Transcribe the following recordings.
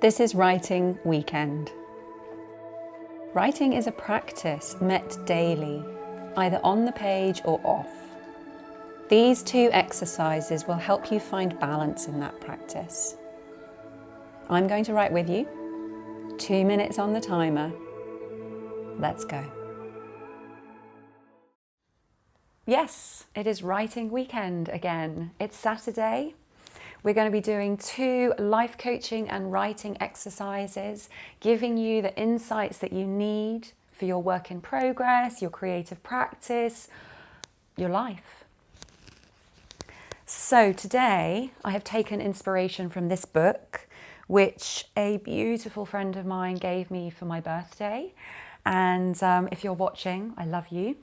This is Writing Weekend. Writing is a practice met daily, either on the page or off. These two exercises will help you find balance in that practice. I'm going to write with you. 2 minutes on the timer. Let's go. Yes, it is Writing Weekend again. It's Saturday. We're going to be doing 2 life coaching and writing exercises, giving you the insights that you need for your work in progress, your creative practice, your life. So today I have taken inspiration from this book, which a beautiful friend of mine gave me for my birthday. And if you're watching, I love you.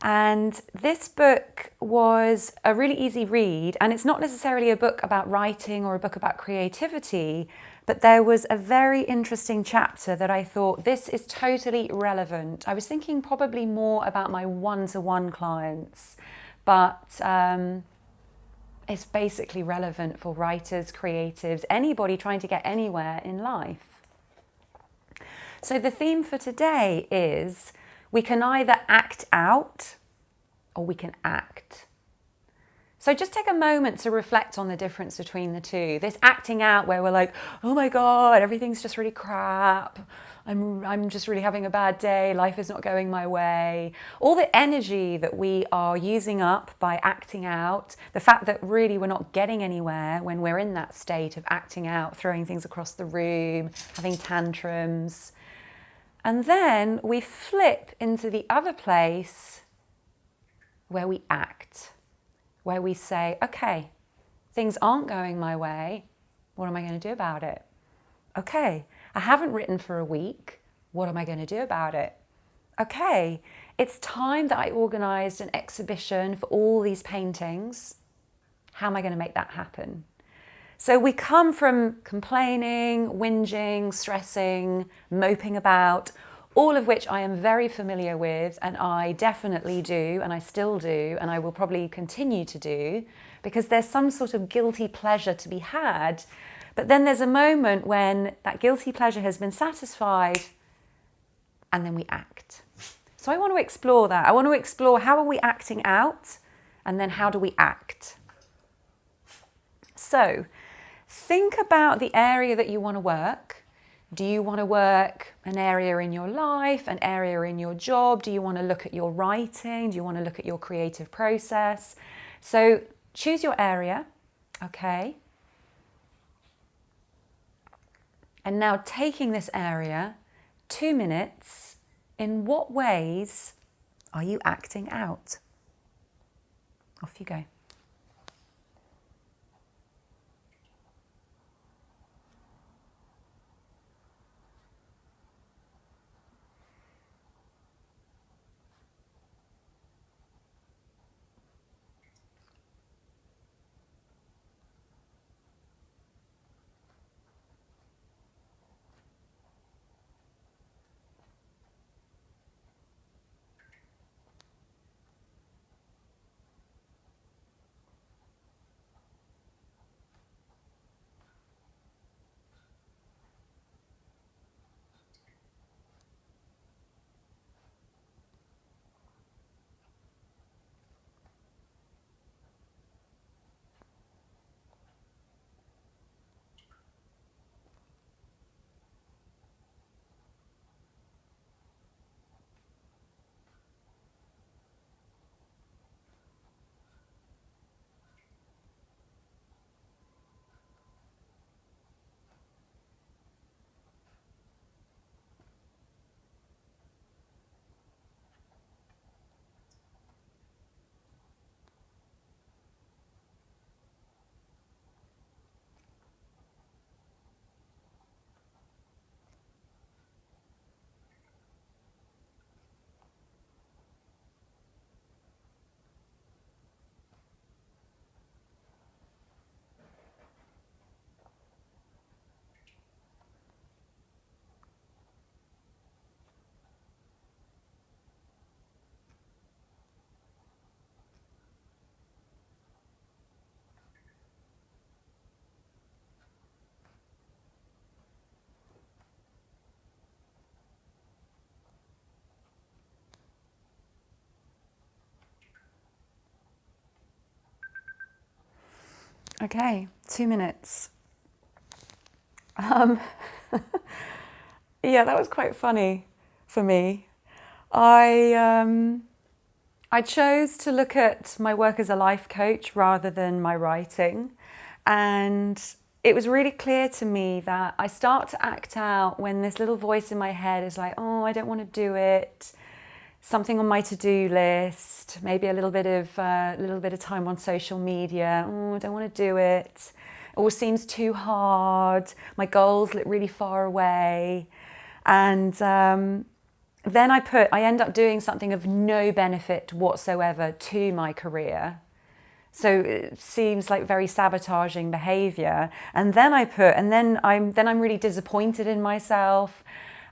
And this book was a really easy read, and it's not necessarily a book about writing or a book about creativity, but there was a very interesting chapter that I thought, this is totally relevant. I was thinking probably more about my one-to-one clients, but it's basically relevant for writers, creatives, anybody trying to get anywhere in life. So the theme for today is, we can either act out or we can act. So just take a moment to reflect on the difference between the two. This acting out where we're like, oh my God, everything's just really crap. I'm just really having a bad day. Life is not going my way. All the energy that we are using up by acting out, the fact that really we're not getting anywhere when we're in that state of acting out, throwing things across the room, having tantrums. And then we flip into the other place where we act, where we say, okay, things aren't going my way. What am I going to do about it? Okay, I haven't written for a week. What am I going to do about it? Okay, it's time that I organised an exhibition for all these paintings. How am I going to make that happen? So we come from complaining, whinging, stressing, moping about, all of which I am very familiar with, and I definitely do, and I still do, and I will probably continue to do, because there's some sort of guilty pleasure to be had. But then there's a moment when that guilty pleasure has been satisfied, and then we act. So I want to explore that. I want to explore, how are we acting out, and then how do we act? So think about the area that you want to work. Do you want to work an area in your life, an area in your job? Do you want to look at your writing? Do you want to look at your creative process? So choose your area, okay? And now taking this area, 2 minutes, in what ways are you acting out? Off you go. Okay, 2 minutes. Um, yeah, that was quite funny for me. I chose to look at my work as a life coach rather than my writing. And it was really clear to me that I start to act out when this little voice in my head is like, oh, I don't want to do it. Something on my to-do list, maybe a little bit of time on social media. Oh, I don't want to do it. It all seems too hard. My goals look really far away. And then I end up doing something of no benefit whatsoever to my career. So it seems like very sabotaging behavior. And then I'm really disappointed in myself.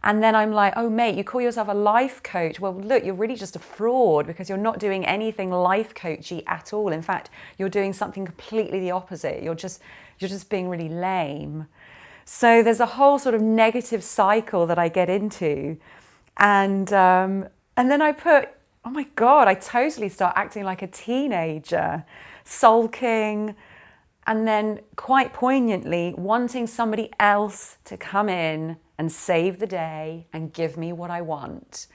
And then I'm like, oh mate, you call yourself a life coach. Well, look, you're really just a fraud because you're not doing anything life coachy at all. In fact, you're doing something completely the opposite. You're just being really lame. So there's a whole sort of negative cycle that I get into. And then oh my God, I totally start acting like a teenager, sulking, and then quite poignantly wanting somebody else to come in and save the day and give me what I want.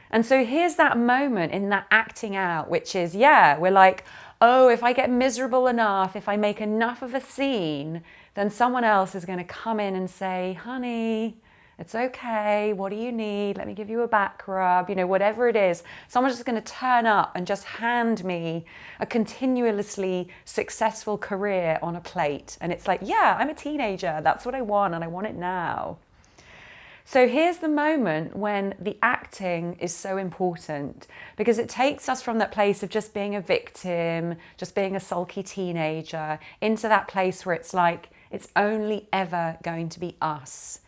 And so here's that moment in that acting out, which is, yeah, we're like, oh, if I get miserable enough, if I make enough of a scene, then someone else is going to come in and say, honey, it's okay. What do you need? Let me give you a back rub, whatever it is. Someone's just going to turn up and just hand me a continuously successful career on a plate. And it's like, yeah, I'm a teenager. That's what I want, and I want it now. So here's the moment when the acting is so important, because it takes us from that place of just being a victim, just being a sulky teenager, into that place where it's like, it's only ever going to be us.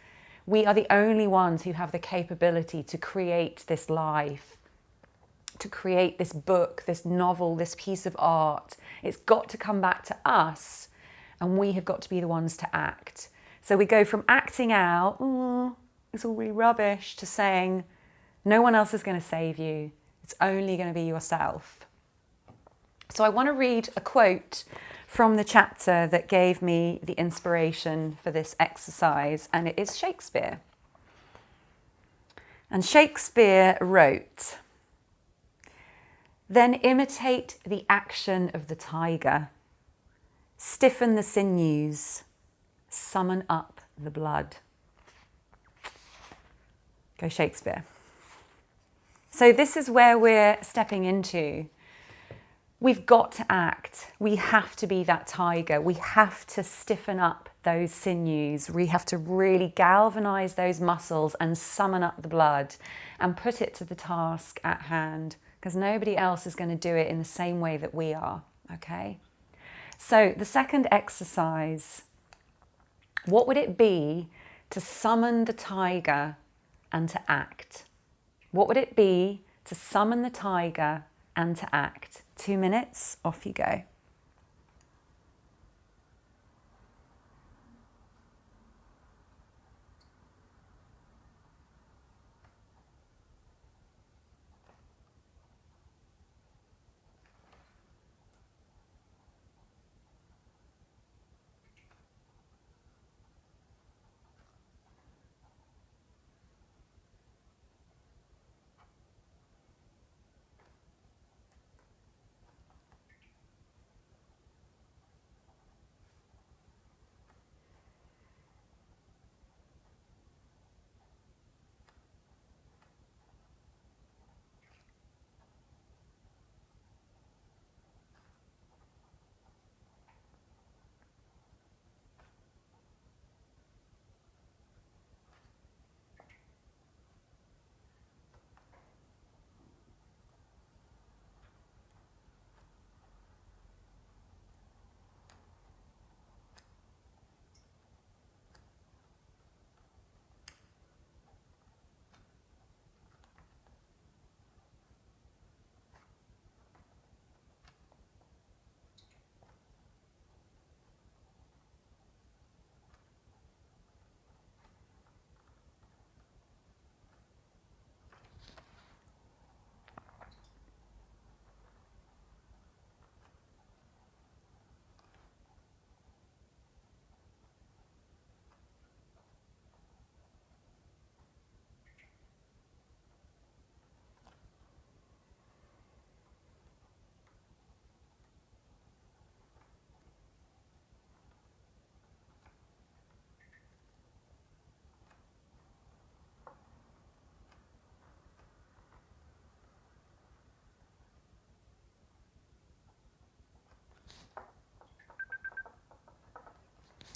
We are the only ones who have the capability to create this life, to create this book, this novel, this piece of art. It's got to come back to us, and we have got to be the ones to act. So we go from acting out, it's all really rubbish, to saying, no one else is going to save you. It's only going to be yourself. So I want to read a quote from the chapter that gave me the inspiration for this exercise, and it is Shakespeare. And Shakespeare wrote, "Then imitate the action of the tiger, stiffen the sinews, summon up the blood." Go Shakespeare. So this is where we're stepping into. We've got to act. We have to be that tiger. We have to stiffen up those sinews. We have to really galvanize those muscles and summon up the blood and put it to the task at hand, because nobody else is going to do it in the same way that we are, okay? So the second exercise, what would it be to summon the tiger and to act? What would it be to summon the tiger and to act? 2 minutes, off you go.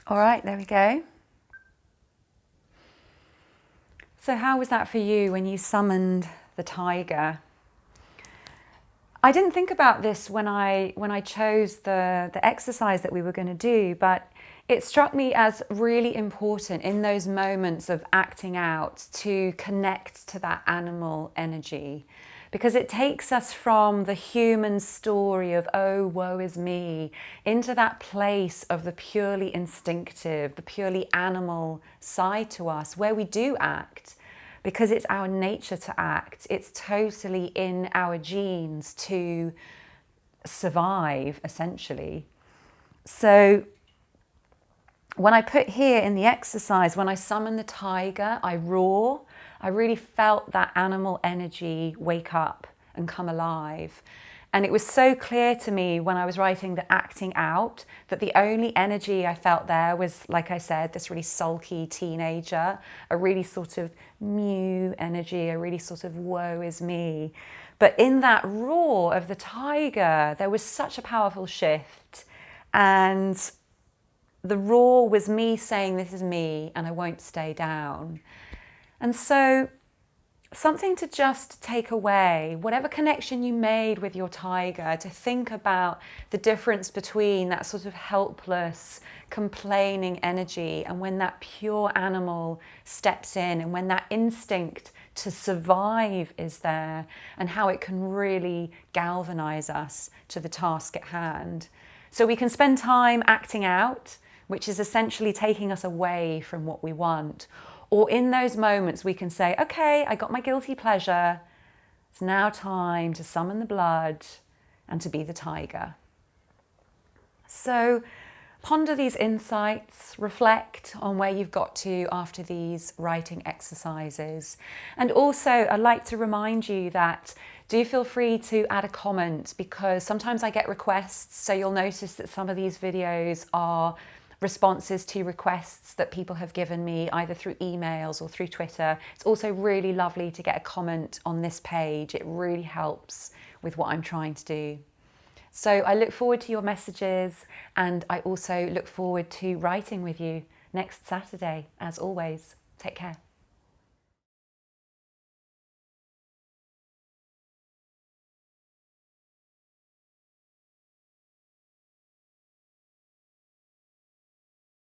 All right, there we go. So how was that for you when you summoned the tiger? I didn't think about this when I chose the exercise that we were going to do, but it struck me as really important in those moments of acting out to connect to that animal energy, because it takes us from the human story of, oh, woe is me, into that place of the purely instinctive, the purely animal side to us, where we do act. Because it's our nature to act. It's totally in our genes to survive, essentially. So when I put here in the exercise, when I summon the tiger, I roar. I really felt that animal energy wake up and come alive. And it was so clear to me when I was writing the acting out that the only energy I felt there was, like I said, this really sulky teenager, a really sort of mew energy, a really sort of woe is me. But in that roar of the tiger, there was such a powerful shift. And the roar was me saying, this is me and I won't stay down. And so something to just take away, whatever connection you made with your tiger, to think about the difference between that sort of helpless, complaining energy and when that pure animal steps in, and when that instinct to survive is there, and how it can really galvanize us to the task at hand. So we can spend time acting out, which is essentially taking us away from what we want. Or in those moments, we can say, okay, I got my guilty pleasure. It's now time to summon the blood and to be the tiger. So ponder these insights, reflect on where you've got to after these writing exercises. And also, I'd like to remind you that do feel free to add a comment, because sometimes I get requests. So you'll notice that some of these videos are responses to requests that people have given me either through emails or through Twitter. It's also really lovely to get a comment on this page. It really helps with what I'm trying to do. So I look forward to your messages, and I also look forward to writing with you next Saturday, as always. Take care.